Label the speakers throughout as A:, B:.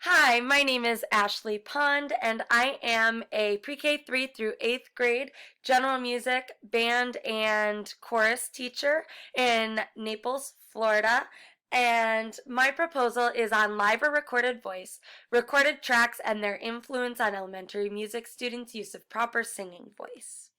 A: Hi, my name is Ashley Pond, and I am a pre-K 3 through 8th grade general music, band, and chorus teacher in Naples, Florida. And my proposal is on live or recorded voice, recorded tracks, and their influence on elementary music students' use of proper singing voice.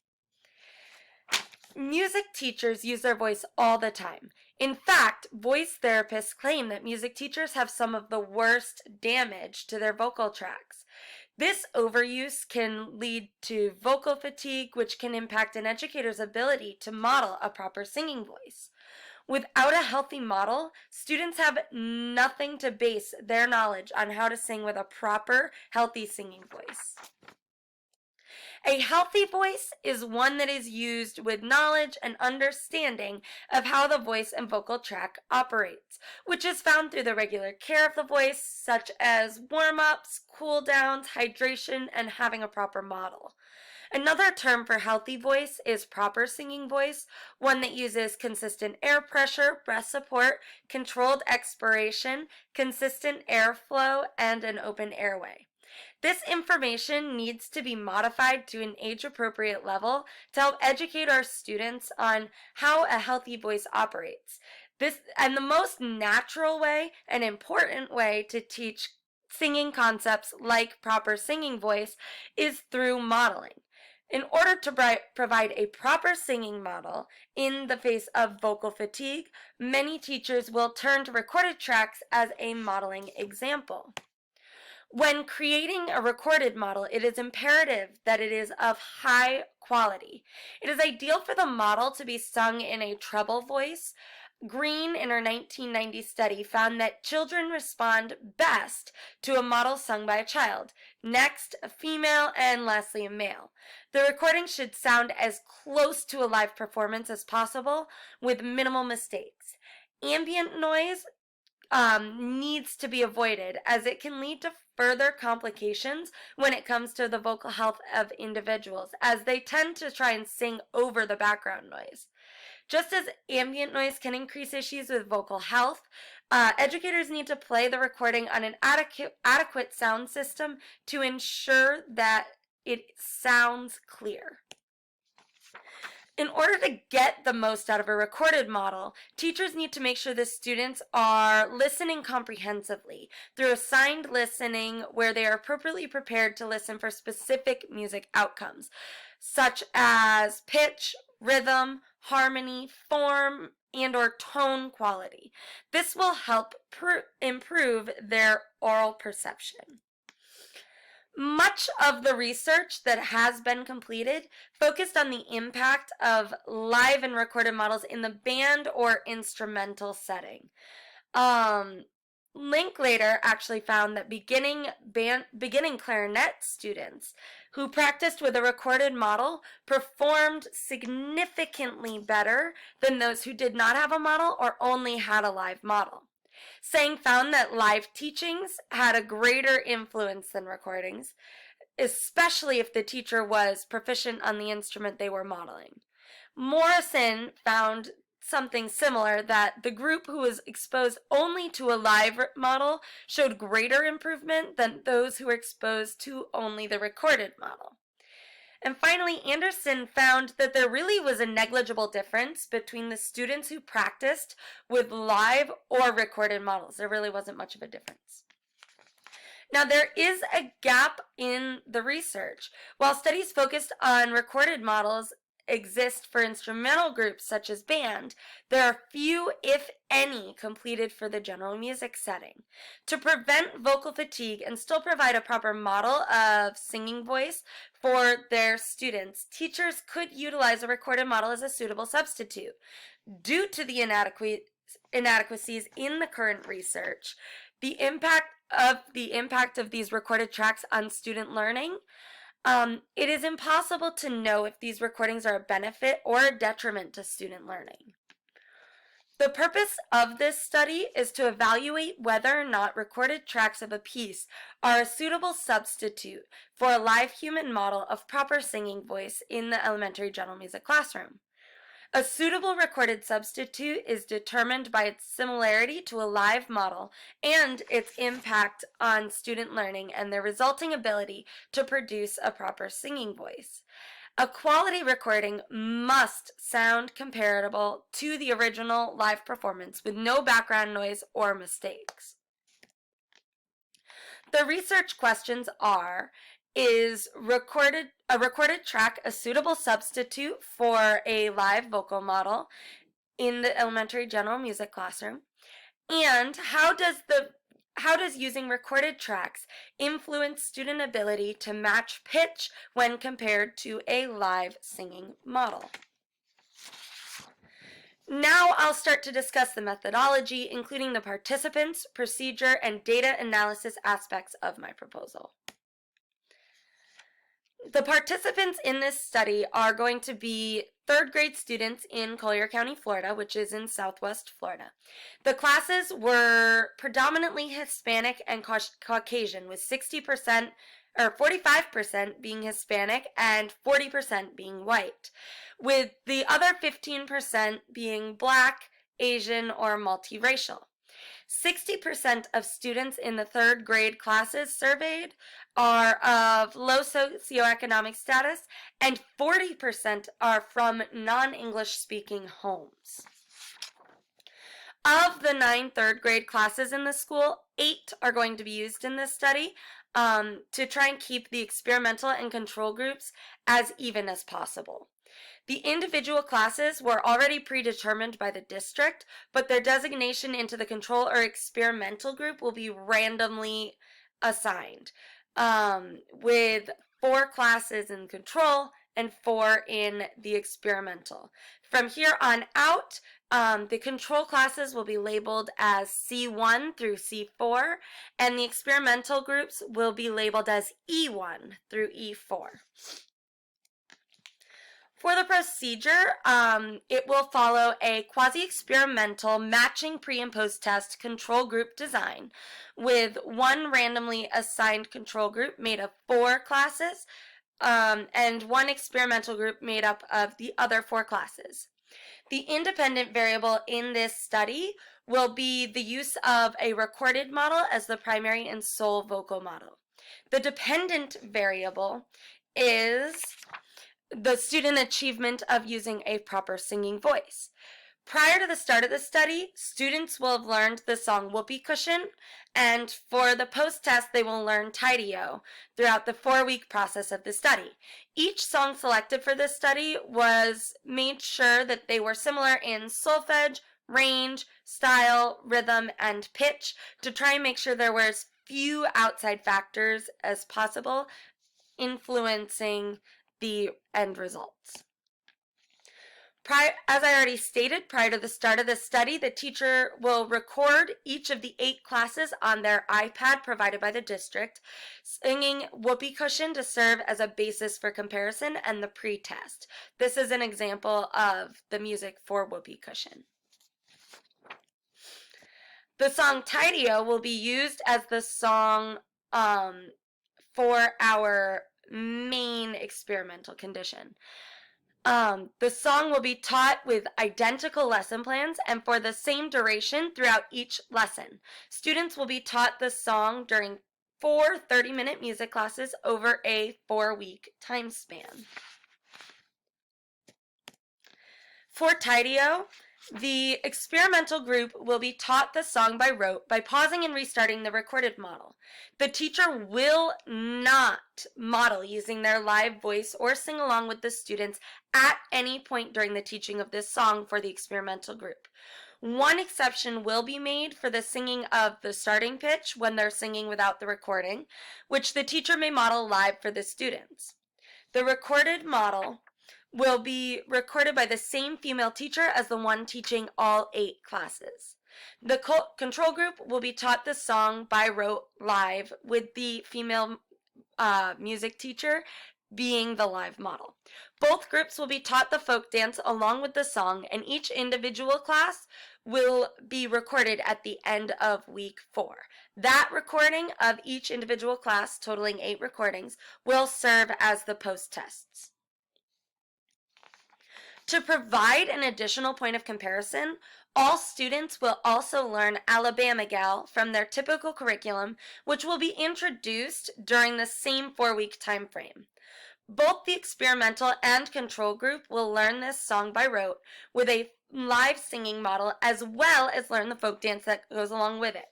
A: Music teachers use their voice all the time. In fact, voice therapists claim that music teachers have some of the worst damage to their vocal tracts. This overuse can lead to vocal fatigue, which can impact an educator's ability to model a proper singing voice. Without a healthy model, students have nothing to base their knowledge on how to sing with a proper, healthy singing voice. A healthy voice is one that is used with knowledge and understanding of how the voice and vocal tract operates, which is found through the regular care of the voice, such as warm-ups, cool downs, hydration, and having a proper model. Another term for healthy voice is proper singing voice, one that uses consistent air pressure, breath support, controlled expiration, consistent airflow, and an open airway. This information needs to be modified to an age-appropriate level to help educate our students on how a healthy voice operates. The most natural way and important way to teach singing concepts like proper singing voice is through modeling. In order to provide a proper singing model in the face of vocal fatigue, many teachers will turn to recorded tracks as a modeling example. When creating a recorded model, it is imperative that it is of high quality. It is ideal for the model to be sung in a treble voice. Green, in her 1990 study, found that children respond best to a model sung by a child, next a female, and lastly a male. The recording should sound as close to a live performance as possible with minimal mistakes. Ambient noise needs to be avoided as it can lead to further complications when it comes to the vocal health of individuals, as they tend to try and sing over the background noise. Just as ambient noise can increase issues with vocal health, educators need to play the recording on an adequate sound system to ensure that it sounds clear. In order to get the most out of a recorded model, teachers need to make sure the students are listening comprehensively through assigned listening where they are appropriately prepared to listen for specific music outcomes, such as pitch, rhythm, harmony, form, and/or tone quality. This will help improve their oral perception. Much of the research that has been completed focused on the impact of live and recorded models in the band or instrumental setting. Linklater actually found that beginning clarinet students who practiced with a recorded model performed significantly better than those who did not have a model or only had a live model. Sang found that live teachings had a greater influence than recordings, especially if the teacher was proficient on the instrument they were modeling. Morrison found something similar, that the group who was exposed only to a live model showed greater improvement than those who were exposed to only the recorded model. And finally, Anderson found that there really was a negligible difference between the students who practiced with live or recorded models. There really wasn't much of a difference. Now, there is a gap in the research. While studies focused on recorded models exist for instrumental groups such as band, there are few, if any, completed for the general music setting. To prevent vocal fatigue and still provide a proper model of singing voice for their students, teachers could utilize a recorded model as a suitable substitute. Due to the inadequacies in the current research, the impact of these recorded tracks on student learning, it is impossible to know if these recordings are a benefit or a detriment to student learning. The purpose of this study is to evaluate whether or not recorded tracks of a piece are a suitable substitute for a live human model of proper singing voice in the elementary general music classroom. A suitable recorded substitute is determined by its similarity to a live model and its impact on student learning and their resulting ability to produce a proper singing voice. A quality recording must sound comparable to the original live performance with no background noise or mistakes. The research questions are: is a recorded track a suitable substitute for a live vocal model in the elementary general music classroom? And how does using recorded tracks influence student ability to match pitch when compared to a live singing model? Now I'll start to discuss the methodology, including the participants, procedure, and data analysis aspects of my proposal. The participants in this study are going to be third grade students in Collier County, Florida, which is in Southwest Florida. The classes were predominantly Hispanic and Caucasian, with 60% or 45% being Hispanic and 40% being white, with the other 15% being Black, Asian, or multiracial. 60% of students in the third grade classes surveyed are of low socioeconomic status, and 40% are from non-English speaking homes. Of the 9 third grade classes in the school, 8 are going to be used in this study to try and keep the experimental and control groups as even as possible. The individual classes were already predetermined by the district, but their designation into the control or experimental group will be randomly assigned, with 4 classes in control and 4 in the experimental. From here on out, the control classes will be labeled as C1 through C4, and the experimental groups will be labeled as E1 through E4. For the procedure, it will follow a quasi-experimental matching pre- and post-test control group design with 1 randomly assigned control group made of 4 classes and 1 experimental group made up of the other 4 classes. The independent variable in this study will be the use of a recorded model as the primary and sole vocal model. The dependent variable is the student achievement of using a proper singing voice. Prior to the start of the study, students will have learned the song Whoopee Cushion, and for the post-test, they will learn Tidy-O throughout the 4-week process of the study. Each song selected for this study was made sure that they were similar in solfege, range, style, rhythm, and pitch to try and make sure there were as few outside factors as possible influencing the end results. As I already stated, prior to the start of the study, the teacher will record each of the 8 classes on their iPad provided by the district, singing Whoopee Cushion to serve as a basis for comparison and the pre-test. This is an example of the music for Whoopee Cushion. The song Tidy-O will be used as the song for our main experimental condition. The song will be taught with identical lesson plans and for the same duration throughout each lesson. Students will be taught the song during 4 30-minute music classes over a 4-week time span. For Tidy-O, the experimental group will be taught the song by rote by pausing and restarting the recorded model. The teacher will not model using their live voice or sing along with the students at any point during the teaching of this song for the experimental group. One exception will be made for the singing of the starting pitch when they're singing without the recording, which the teacher may model live for the students. The recorded model will be recorded by the same female teacher as the one teaching all 8 classes. The control group will be taught the song by rote live with the female music teacher being the live model. Both groups will be taught the folk dance along with the song, and each individual class will be recorded at the end of week 4. That recording of each individual class, totaling 8 recordings, will serve as the post-tests. To provide an additional point of comparison, all students will also learn Alabama Gal from their typical curriculum, which will be introduced during the same 4-week time frame. Both the experimental and control group will learn this song by rote with a live singing model, as well as learn the folk dance that goes along with it.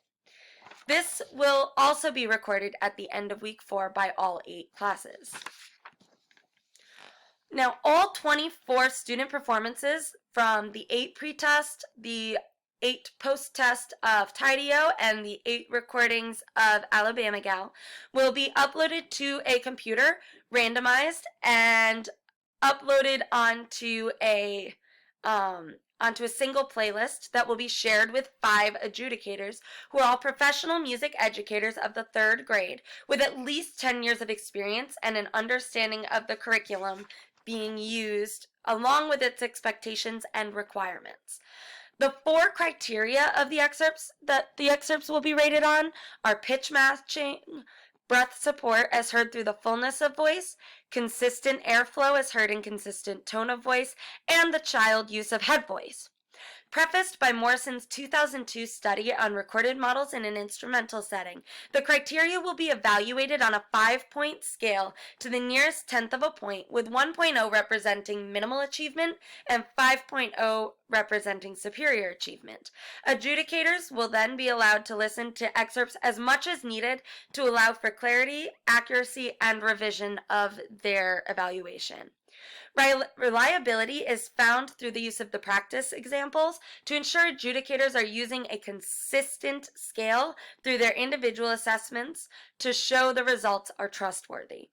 A: This will also be recorded at the end of week 4 by all 8 classes. Now, all 24 student performances from the 8 pre-test, the 8 post-test of Tideo, and the 8 recordings of Alabama Gal will be uploaded to a computer, randomized, and uploaded onto a single playlist that will be shared with 5 adjudicators who are all professional music educators of the 3rd grade with at least 10 years of experience and an understanding of the curriculum being used along with its expectations and requirements. The 4 criteria of the excerpts that the excerpts will be rated on are pitch matching, breath support as heard through the fullness of voice, consistent airflow as heard in consistent tone of voice, and the child use of head voice. Prefaced by Morrison's 2002 study on recorded models in an instrumental setting, the criteria will be evaluated on a 5-point scale to the nearest tenth of a point, with 1.0 representing minimal achievement and 5.0 representing superior achievement. Adjudicators will then be allowed to listen to excerpts as much as needed to allow for clarity, accuracy, and revision of their evaluation. Reliability is found through the use of the practice examples to ensure adjudicators are using a consistent scale through their individual assessments to show the results are trustworthy.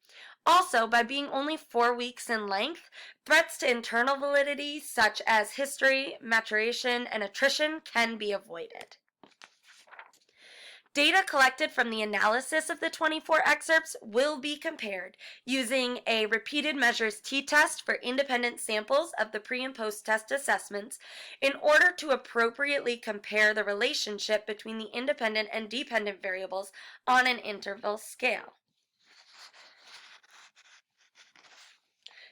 A: Also, by being only 4 weeks in length, threats to internal validity such as history, maturation, and attrition can be avoided. Data collected from the analysis of the 24 excerpts will be compared using a repeated measures t-test for independent samples of the pre- and post-test assessments in order to appropriately compare the relationship between the independent and dependent variables on an interval scale.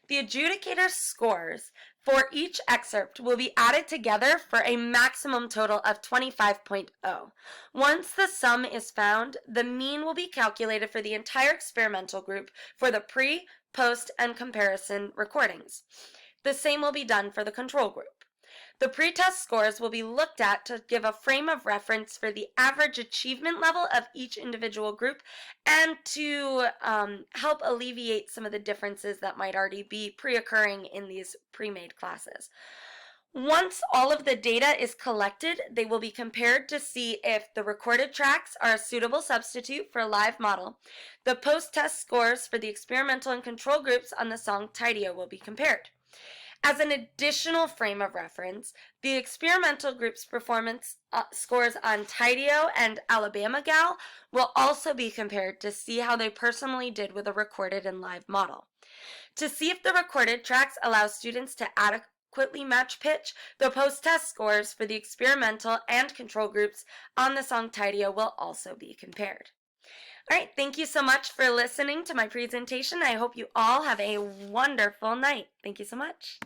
A: The adjudicator's scores for each excerpt will be added together for a maximum total of 25.0. Once the sum is found, the mean will be calculated for the entire experimental group for the pre, post, and comparison recordings. The same will be done for the control group. The pretest scores will be looked at to give a frame of reference for the average achievement level of each individual group and to help alleviate some of the differences that might already be pre-occurring in these pre-made classes. Once all of the data is collected, they will be compared to see if the recorded tracks are a suitable substitute for a live model. The post-test scores for the experimental and control groups on the song Tideo will be compared. As an additional frame of reference, the experimental group's performance scores on Tideo and Alabama Gal will also be compared to see how they personally did with a recorded and live model. To see if the recorded tracks allow students to adequately match pitch, the post-test scores for the experimental and control groups on the song Tideo will also be compared. All right, thank you so much for listening to my presentation. I hope you all have a wonderful night. Thank you so much.